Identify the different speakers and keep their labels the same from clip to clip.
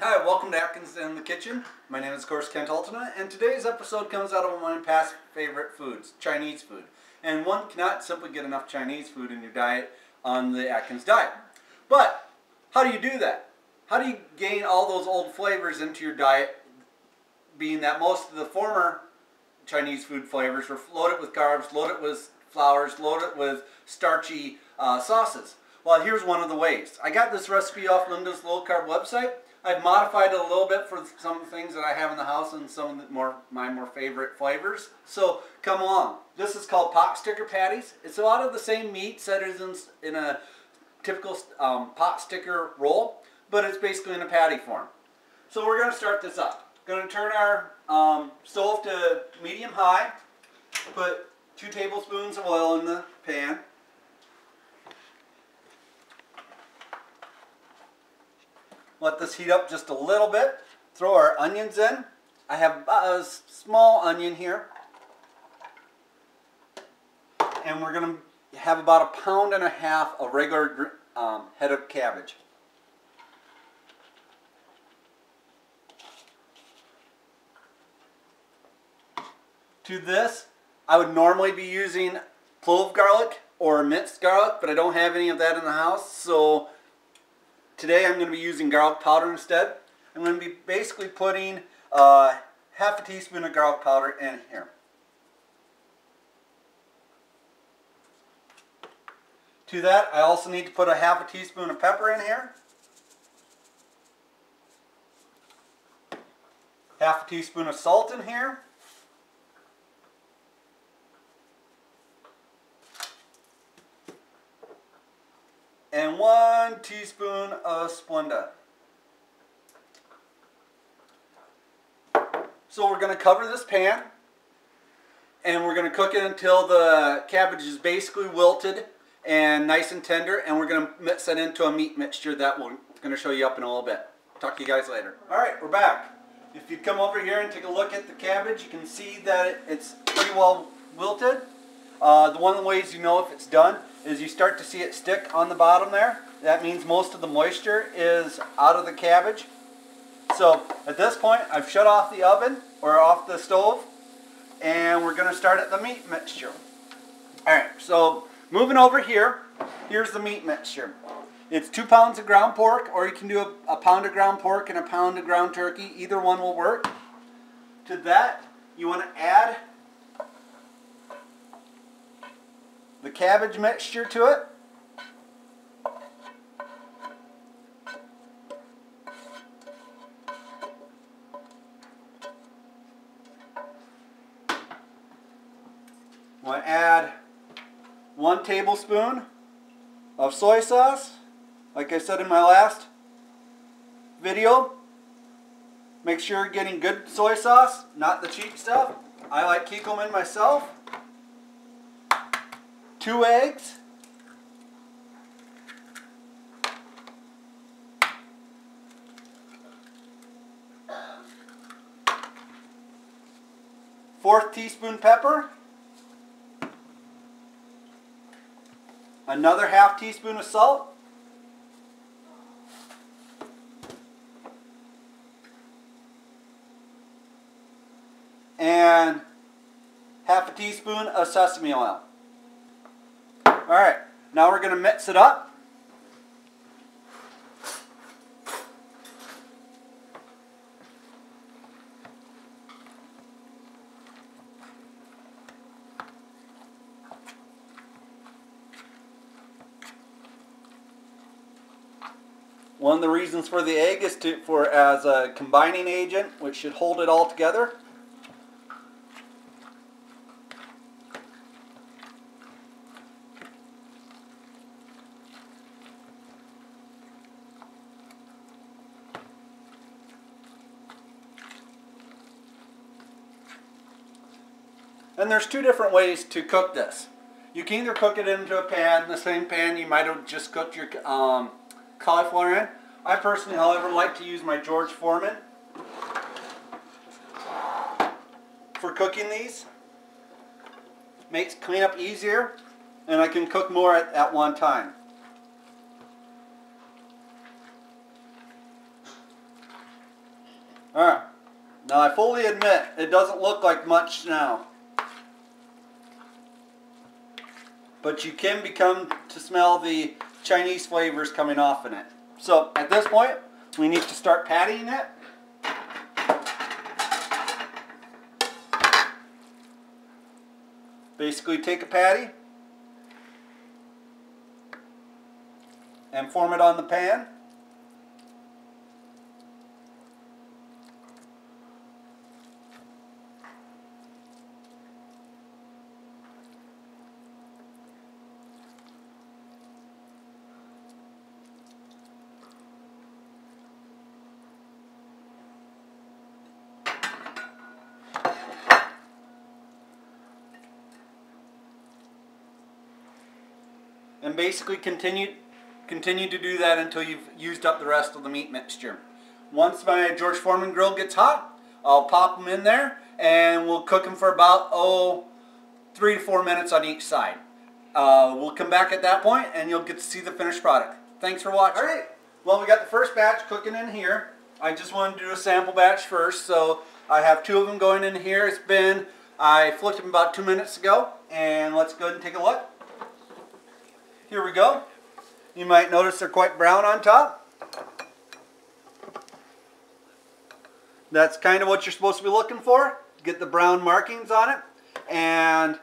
Speaker 1: Hi, welcome to Atkins in the Kitchen. My name is, of course, Kent Altena, and today's episode comes out of one of my past favorite foods, Chinese food. And one cannot simply get enough Chinese food in your diet on the Atkins diet. But how do you do that? How do you gain all those old flavors into your diet, being that most of the former Chinese food flavors were loaded with carbs, loaded with flours, loaded with starchy sauces? Well, here's one of the ways. I got this recipe off Linda's Low Carb website. I've modified it a little bit for some of the things that I have in the house and some of my more favorite flavors. So come along. This is called Potsticker Patties. It's a lot of the same meats that is in a typical potsticker roll, but it's basically in a patty form. So we're going to start this up. Going to turn our stove to medium high. Put 2 tablespoons of oil in the pan. Let this heat up just a little bit. Throw our onions in. I have a small onion here. And we're going to have about 1.5 pounds of regular head of cabbage. To this, I would normally be using clove garlic or minced garlic, but I don't have any of that in the house, so today I'm going to be using garlic powder instead. I'm going to be basically putting half a teaspoon of garlic powder in here. To that, I also need to put half a teaspoon of pepper in here. Half a teaspoon of salt in here. And 1 teaspoon of Splenda. So we're going to cover this pan and we're going to cook it until the cabbage is basically wilted and nice and tender, and we're going to mix that into a meat mixture that we're going to show you up in a little bit. Talk to you guys later. Alright, we're back. If you come over here and take a look at the cabbage, you can see that it's pretty well wilted. One of the ways you know if it's done is you start to see it stick on the bottom there. That means most of the moisture is out of the cabbage. So at this point, I've shut off the oven or off the stove, and we're going to start at the meat mixture. Alright, so moving over here, here's the meat mixture. It's 2 pounds of ground pork, or you can do a pound of ground pork and a pound of ground turkey. Either one will work. To that, you want to add the cabbage mixture to it. I'm going to add 1 tablespoon of soy sauce. Like I said in my last video, make sure you're getting good soy sauce, not the cheap stuff. I like Kikkoman myself. 2 eggs. Fourth teaspoon pepper. Another half teaspoon of salt. And half a teaspoon of sesame oil. Alright, now we're going to mix it up. One of the reasons for the egg is as a combining agent, which should hold it all together. And there's 2 different ways to cook this. You can either cook it into a pan, the same pan you might have just cooked your cauliflower in. I personally, however, like to use my George Foreman for cooking these. Makes cleanup easier, and I can cook more at one time. Alright, now I fully admit it doesn't look like much now. But you can become to smell the Chinese flavors coming off in it. So at this point, we need to start pattying it. Basically take a patty and form it on the pan. And basically continue to do that until you've used up the rest of the meat mixture. Once my George Foreman Grill gets hot, I'll pop them in there and we'll cook them for about 3 to 4 minutes on each side. We'll come back at that point and you'll get to see the finished product. Thanks for watching. Alright, well we got the first batch cooking in here. I just wanted to do a sample batch first, so I have 2 of them going in here. I flipped them about 2 minutes ago, and let's go ahead and take a look. Here we go. You might notice they're quite brown on top. That's kind of what you're supposed to be looking for. Get the brown markings on it. And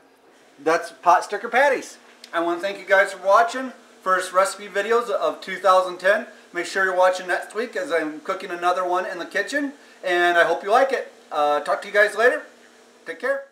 Speaker 1: that's Potsticker Patties. I want to thank you guys for watching. First recipe videos of 2010. Make sure you're watching next week as I'm cooking another one in the kitchen. And I hope you like it. Talk to you guys later. Take care.